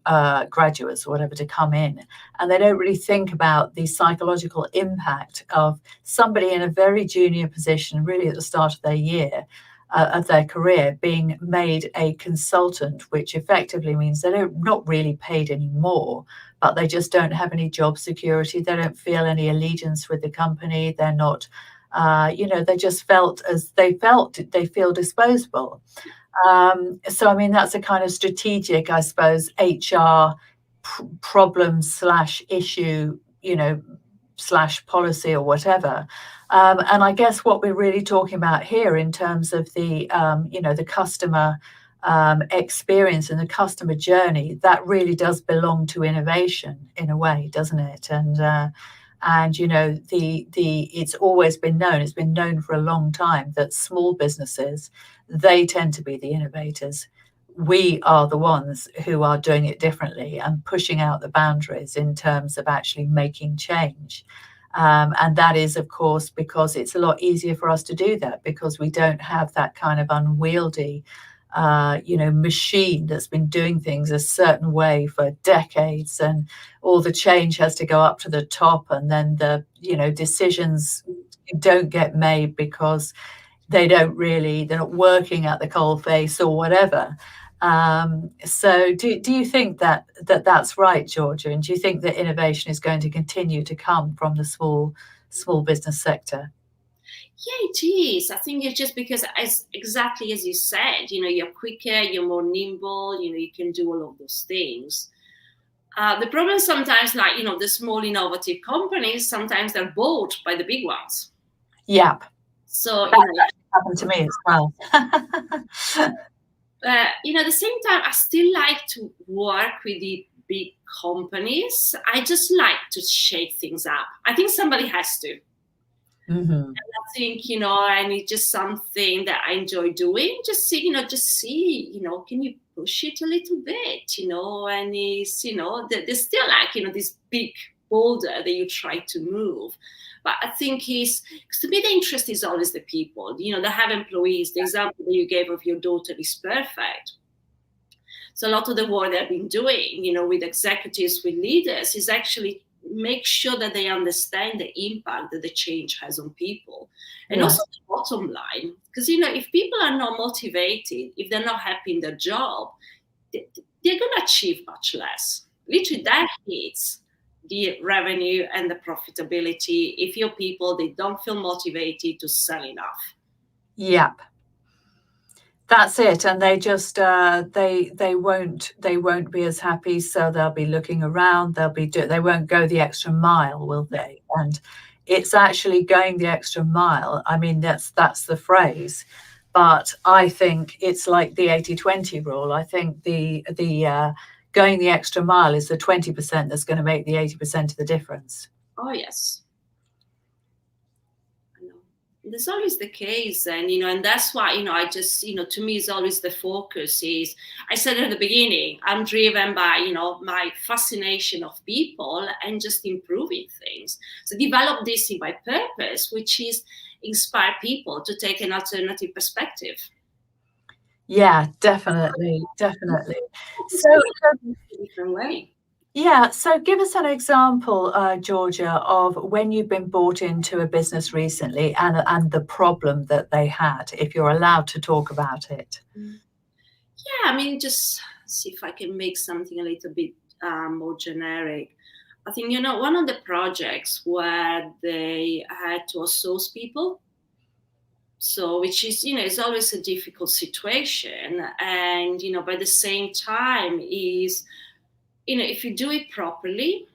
graduates or whatever to come in. And they don't really think about the psychological impact of somebody in a very junior position, really at the start of their year, of their career being made a consultant, which effectively means they're not really paid any more, but they just don't have any job security. They don't feel any allegiance with the company. They're not, they just they feel disposable. So, I mean, that's a kind of strategic, I suppose, HR problem slash issue, slash policy or whatever. And I guess what we're really talking about here in terms of the customer experience and the customer journey, that really does belong to innovation in a way, doesn't it? And it's always been known, it's been known for a long time that small businesses, they tend to be the innovators. We are the ones who are doing it differently and pushing out the boundaries in terms of actually making change. And that is, of course, because it's a lot easier for us to do that because we don't have that kind of unwieldy machine that's been doing things a certain way for decades, and all the change has to go up to the top, and then the decisions don't get made because they're not working at the coalface or whatever. So do you think that's right, Giorgia? And do you think that innovation is going to continue to come from the small business sector? Yeah, it is. I think it's just because, exactly as you said, you're quicker, you're more nimble, you can do all of those things. The problem sometimes, like, the small innovative companies, sometimes they're bought by the big ones. Yep. So, that happened to me as well. At the same time, I still like to work with the big companies. I just like to shake things up. I think somebody has to. Mm-hmm. And I think, and it's just something that I enjoy doing. Just see, can you push it a little bit, and it's, there's still like, this big boulder that you try to move. But I think because to me, the interest is always the people, they have employees. The example that you gave of your daughter is perfect. So a lot of the work that I've been doing, with executives, with leaders, is actually make sure that they understand the impact that the change has on people. And also the bottom line, because, if people are not motivated, if they're not happy in their job, they're going to achieve much less. Literally, that hits the revenue and the profitability if your people, they don't feel motivated to sell enough. Yep. That's it, and they just they won't be as happy, so they'll be looking around. They won't go the extra mile, will they? And it's actually going the extra mile. I mean, that's the phrase, but I think it's like the 80-20 rule. I think the going the extra mile is the 20% that's going to make the 80% of the difference. Oh yes. That's always the case, and that's why, I just, to me, is always the focus is, I said at the beginning, I'm driven by, my fascination of people and just improving things. So develop this in my purpose, which is inspire people to take an alternative perspective. Yeah, definitely. So a different way. Yeah, so give us an example, Giorgia, of when you've been brought into a business recently and the problem that they had, if you're allowed to talk about it. Yeah, I mean, just see if I can make something a little bit more generic. I think, one of the projects where they had to outsource people. So, which is, is always a difficult situation. And, by the same time is, if you do it properly,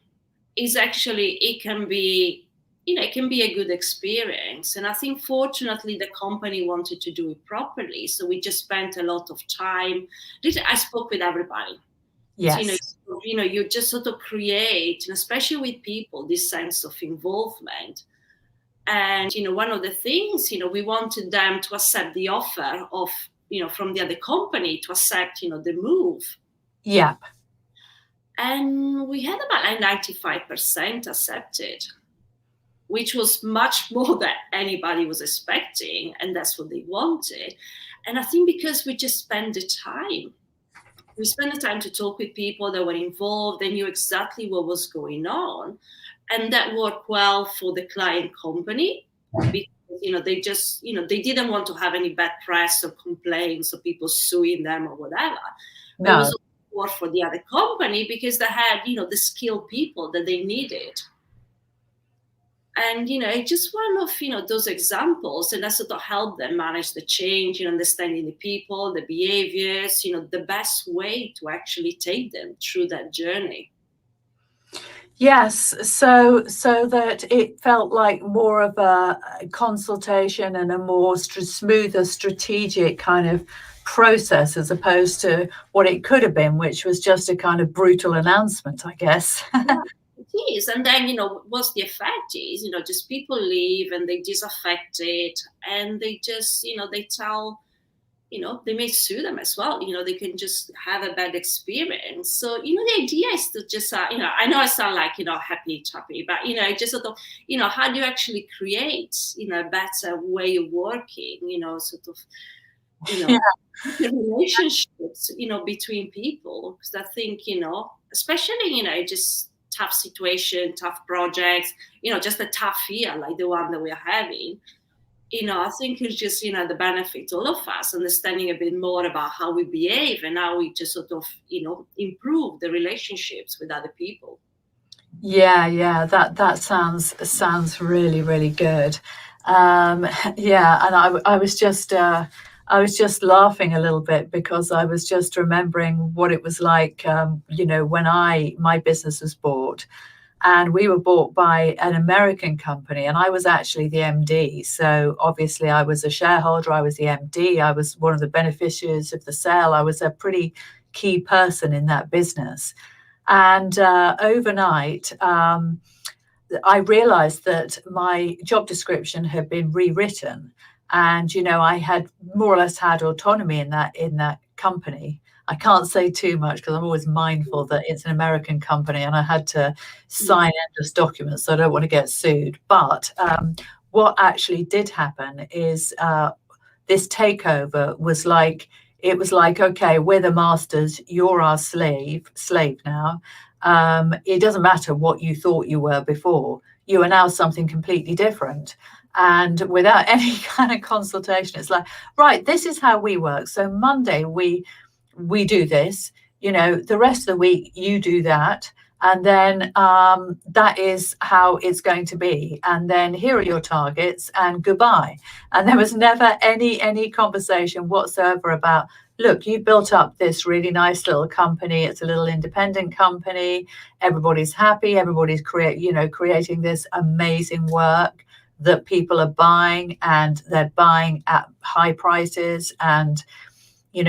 it can be, it can be a good experience. And I think fortunately the company wanted to do it properly. So we just spent a lot of time. I spoke with everybody. Yes. So, you just sort of create, and especially with people, this sense of involvement. And, one of the things, we wanted them to accept the offer of, from the other company to accept, the move. Yeah. And we had about like 95% accepted, which was much more than anybody was expecting. And that's what they wanted. And I think because we just spent the time, to talk with people that were involved, they knew exactly what was going on. And that worked well for the client company because they just, they didn't want to have any bad press or complaints or people suing them or whatever. But it was more for the other company because they had, the skilled people that they needed. And, it's just one of, those examples, and that sort of helped them manage the change, understanding the people, the behaviors, the best way to actually take them through that journey. Yes, so that it felt like more of a consultation and a more smoother, strategic kind of process as opposed to what it could have been, which was just a kind of brutal announcement, I guess. Yeah, it is. And then, what's the effect is, just people leave and they disaffected and they just, they tell, they may sue them as well. They can just have a bad experience. So, the idea is to just, I know I sound like, happy chappy, but, just sort of, how do you actually create, a better way of working, sort of, relationships, between people. Because I think, especially, just tough situation, tough projects, just a tough year like the one that we're having. I think it's just, the benefit all of us understanding a bit more about how we behave and how we just sort of, improve the relationships with other people. Yeah, that sounds really, really good. Yeah, and I was just laughing a little bit because I was just remembering what it was like, when my business was bought. And we were bought by an American company, and I was actually the MD. So obviously I was a shareholder, I was the MD, I was one of the beneficiaries of the sale. I was a pretty key person in that business. And overnight, I realized that my job description had been rewritten. And, I had more or less had autonomy in that company. I can't say too much because I'm always mindful that it's an American company and I had to sign endless documents, so I don't want to get sued. But what actually did happen is this takeover was like, it was like, okay, we're the masters, you're our slave now. It doesn't matter what you thought you were before, you are now something completely different. And without any kind of consultation, it's like, right, this is how we work. So Monday we do this, the rest of the week you do that, and then that is how it's going to be, and then here are your targets and goodbye. And there was never any conversation whatsoever about, look, you built up this really nice little company, it's a little independent company, everybody's happy, everybody's creating this amazing work that people are buying, and they're buying at high prices, and you've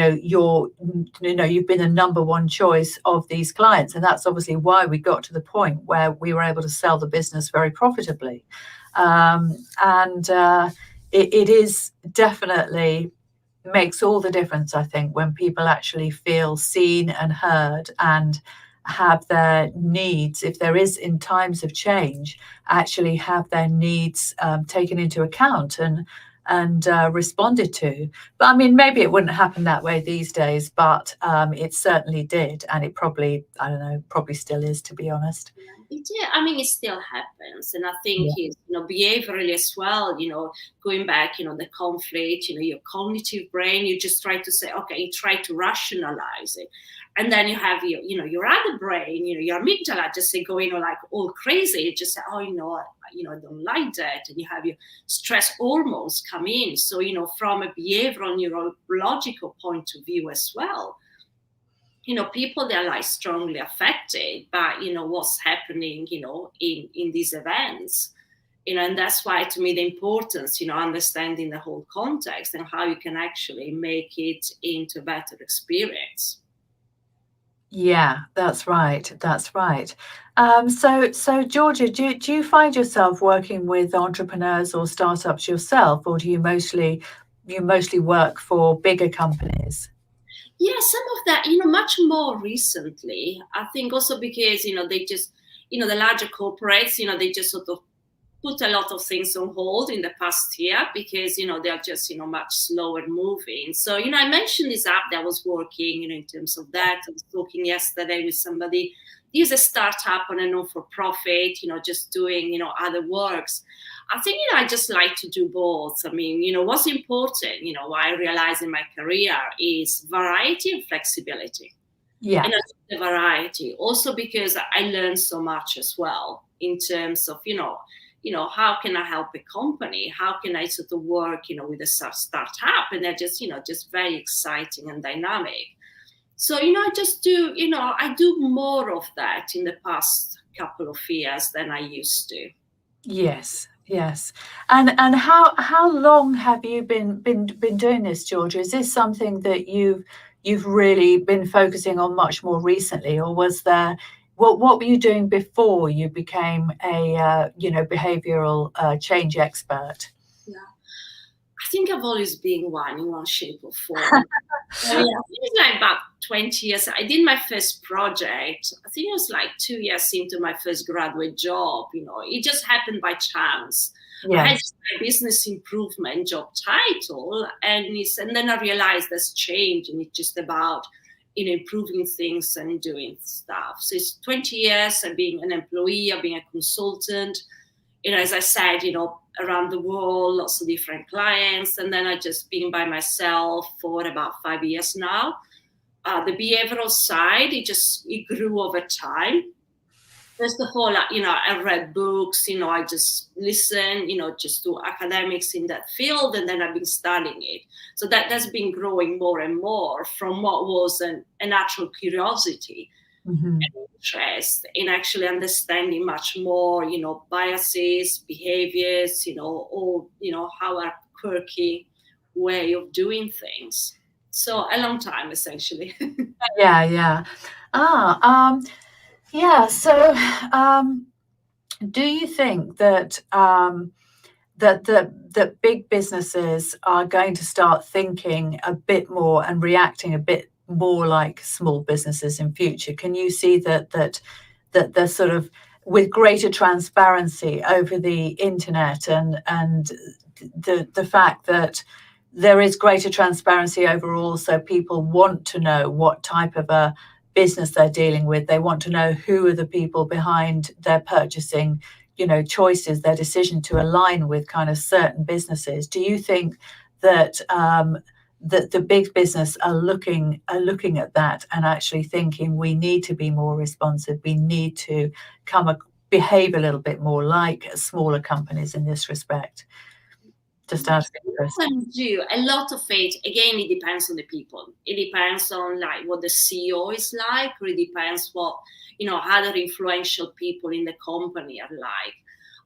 been the number one choice of these clients. And that's obviously why we got to the point where we were able to sell the business very profitably. It is definitely makes all the difference, I think, when people actually feel seen and heard and have their needs, if there is in times of change, actually have their needs taken into account and responded to. But I mean, maybe it wouldn't happen that way these days, but it certainly did. And it probably, I don't know, probably still is, to be honest. Yeah, I mean, it still happens. And I think it's, behaviorally as well, going back, the conflict, your cognitive brain, you just try to say, okay, you try to rationalize it. And then you have your other brain, your amygdala just say going like all crazy. You just say, oh, I don't like that. And you have your stress hormones come in. So, from a behavioral neurological point of view as well, people, they're like strongly affected by, what's happening, in these events. And that's why, to me, the importance, understanding the whole context and how you can actually make it into a better experience. Yeah, that's right. That's right. So Giorgia, do you find yourself working with entrepreneurs or startups yourself, or do you mostly work for bigger companies? Yeah, some of that, much more recently. I think also because, they just, the larger corporates, they just sort of put a lot of things on hold in the past year because, they're just, much slower moving. So, I mentioned this app that I was working, in terms of that. I was talking yesterday with somebody. He's a startup on a non-for-profit, just doing, other works. I think, I just like to do both. I mean, what's important, what I realized in my career is variety and flexibility. Yeah. And I love the variety also because I learned so much as well in terms of, how can I help a company? How can I sort of work, with a startup? And they're just very exciting and dynamic. So, I just do, I do more of that in the past couple of years than I used to. Yes, yes. And how long have you been doing this, Georgia? Is this something that you've really been focusing on much more recently, or was there what were you doing before you became a behavioral change expert? Yeah. I think I've always been one in one shape or form. So, yeah, I think it's like about 20 years. I did my first project. I think it was like 2 years into my first graduate job. It just happened by chance. I had Yes. my business improvement job title, and then I realized there's change, and it's just about improving things and doing stuff. So it's 20 years of being an employee, of being a consultant. As I said, around the world, lots of different clients. And then I just been by myself for about 5 years now. The behavioral side, it grew over time. First of all, I read books, I just listen, just to academics in that field, and then I've been studying it. So that's been growing more and more from what was a natural curiosity. Mm-hmm. Interest in actually understanding much more, biases, behaviors, or, our quirky way of doing things. So a long time, essentially. Yeah, yeah. Yeah. So, do you think that that big businesses are going to start thinking a bit more and reacting a bit more like small businesses in future? Can you see that they're sort of with greater transparency over the internet and the fact that there is greater transparency overall, so people want to know what type of a business they're dealing with. They want to know who are the people behind their purchasing, choices, their decision to align with kind of certain businesses. Do you think that that the big business are looking at that and actually thinking we need to be more responsive, we need to behave a little bit more like smaller companies in this respect? Just out of interest. Do a lot of it. Again, it depends on the people. It depends on like what the CEO is like, or it depends what other influential people in the company are like.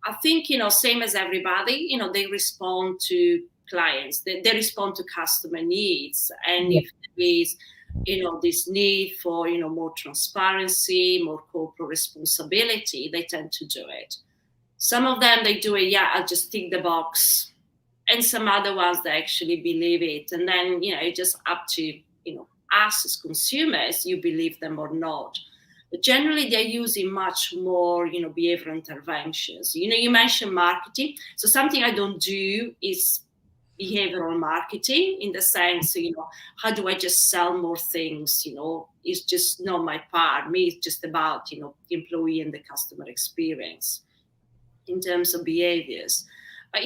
I think same as everybody. They respond to clients. They respond to customer needs, and Yeah. if there is this need for more transparency, more corporate responsibility, they tend to do it. Some of them they do it. Yeah, I'll just tick the box, and some other ones that actually believe it. And then, it's just up to, us as consumers, you believe them or not. But generally, they're using much more, behavioral interventions. You mentioned marketing. So something I don't do is behavioral marketing in the sense, how do I just sell more things? It's just not my part. Me, it's just about, the employee and the customer experience in terms of behaviors. But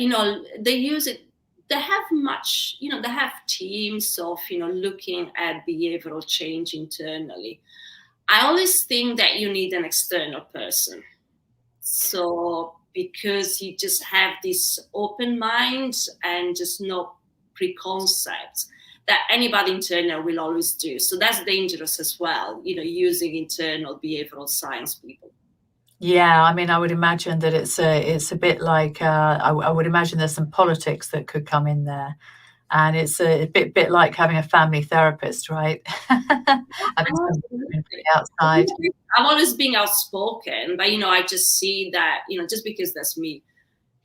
they use it. They have much, they have teams of looking at behavioral change internally. I always think that you need an external person. So because you just have this open mind and just no preconcepts that anybody internal will always do. So that's dangerous as well, using internal behavioral science people. Yeah, I mean, I would imagine that it's a bit like I would imagine there's some politics that could come in there, and it's a bit like having a family therapist, right? Having somebody from the outside. I've always been outspoken, but I just see that just because that's me,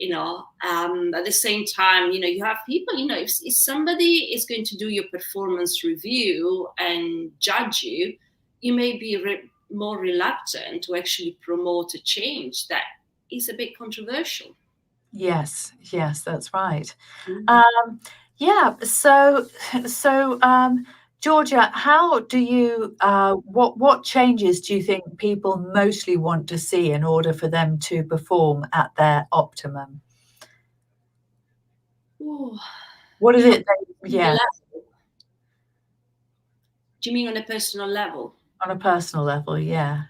at the same time, you have people, if somebody is going to do your performance review and judge you, you may be more reluctant to actually promote a change that is a bit controversial. Yes, yes, that's right. Mhm. Yeah, Georgia, how do you, what changes do you think people mostly want to see in order for them to perform at their optimum? Ooh, What is you know, it that, the yeah, level. Do you mean on a personal level? on a personal level, yeah.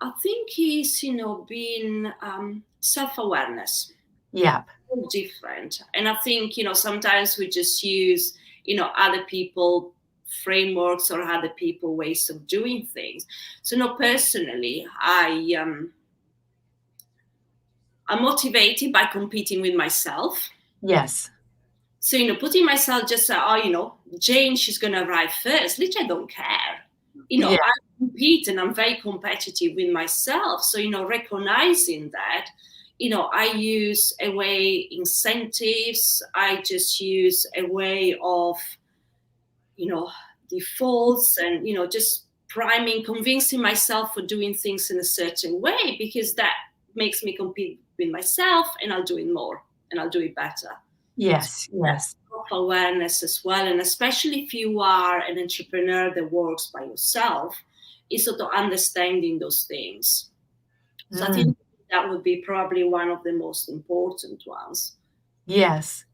I think it's, being self-awareness. Yeah, Different. And I think, sometimes we just use, other people frameworks or other people ways of doing things. So no, personally, I'm motivated by competing with myself. yes, So, putting myself just, Jane, she's going to arrive first. Literally, I don't care. yeah, I compete and I'm very competitive with myself. So, recognizing that, I use a way incentives. I just use a way of, you know, defaults and, just priming, convincing myself for doing things in a certain way because that makes me compete with myself and I'll do it more and I'll do it better. yes, yes, Awareness as well, and especially if you are an entrepreneur that works by yourself, is sort of understanding those things. So I mm, think that would be probably one of the most important ones. yes.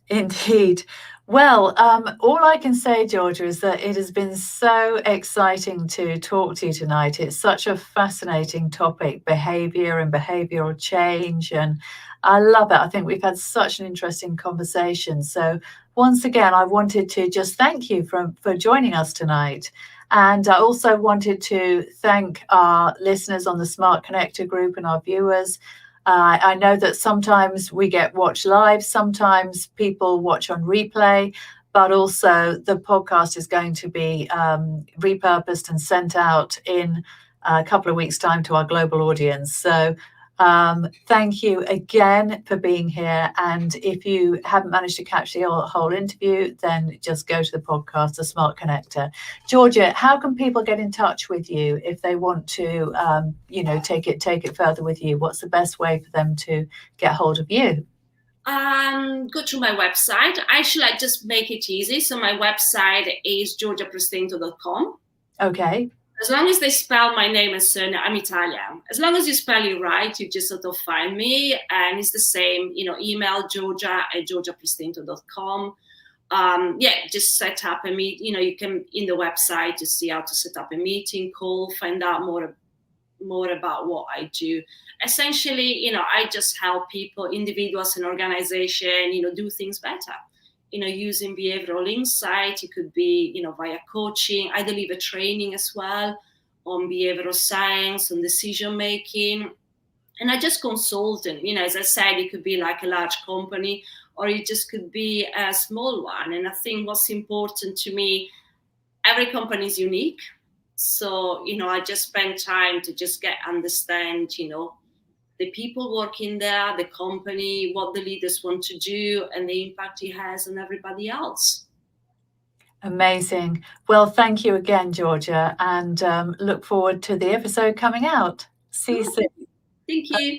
Indeed. Well, all I can say, Georgia, is that it has been so exciting to talk to you tonight. It's such a fascinating topic, behaviour and behavioural change, and I love it. I think we've had such an interesting conversation. So once again, I wanted to just thank you for joining us tonight. And I also wanted to thank our listeners on the Smart Connector group and our viewers. I know that sometimes we get watched live, sometimes people watch on replay, but also the podcast is going to be repurposed and sent out in a couple of weeks' time to our global audience. So thank you again for being here. And if you haven't managed to catch the whole interview, then just go to the podcast, The Smart Connector. Georgia, how can people get in touch with you if they want to, take it further with you? What's the best way for them to get hold of you? Go to my website. Actually, I just make it easy. So my website is giorgiaprestento.com. Okay. As long as they spell my name and surname, I'm Italian. As long as you spell it right, you just sort of find me. And it's the same, email georgia@georgiaprestento.com. Just set up a meet. You can in the website to see how to set up a meeting call, find out more about what I do. Essentially, I just help people, individuals and organization, do things better. Using behavioral insight, it could be, via coaching. I deliver training as well on behavioral science, on decision making. And I just consult them. As I said, it could be like a large company or it just could be a small one. And I think what's important to me, every company is unique. So, I just spend time to just understand, the people working there, the company, what the leaders want to do, and the impact it has on everybody else. Amazing. Well, thank you again, Georgia, and look forward to the episode coming out. See you soon. Thank you.